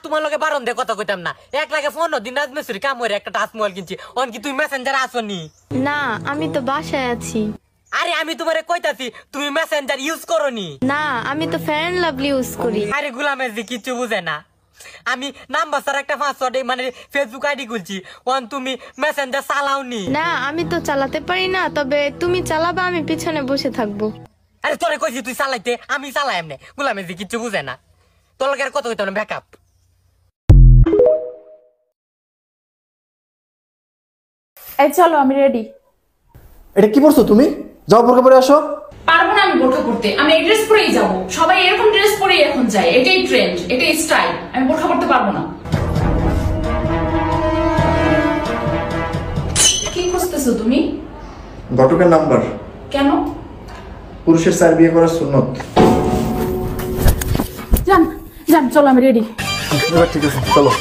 তোমার লগে বারণ দে কথা কইতাম না। এক লাগে 15 দিন রাজমিস্ত্রি কাম করে একটা টাচ মোবাইল কিনছি। অন কি তুমি মেসেঞ্জার আসনি? না আমি তো বাসায় আছি। আরে আমি তোমারে কইতাছি তুমি মেসেঞ্জার ইউজ করনি। না আমি তো ফেয়ার এন্ড লাভলি ইউজ করি। আরে গোলামের জি কিছু বুঝে না। আমি নাম্বার স্যার একটা পাসওয়ার্ড মানে ফেসবুক আইডি খুলছি। অন তুমি মেসেঞ্জার চালাওনি। না আমি তো চালাতে পারি না, তবে তুমি চালাবা আমি পিছনে বসে থাকবো। আরে তোরে কইছি তুই চালাইতে, আমি চালাই এমনি। গোলামের জি কিছু বুঝে না। তোর লগে আর কথা কইতাম না, ব্যাকআপ। এই চলো আমি রেডি। এটা কি পরছো তুমি? যাও বোরকা পরে আসো। পারবো না আমি বোরকা পরতে, আমি এই ড্রেস পরেই যাবো। সবাই এরকম ড্রেস পরেই এখন যায়, এটাই ট্রেন্ড, এটাই স্টাইল। আমি বোরকা পরতে পারবো না। কি খুঁজতেছো তুমি? ঘটকের নাম্বার। কেন? পুরুষের 4 বিয়ে করার সুন্নত। জান জান চলো আমি রেডি। ঠিক আছে চলো।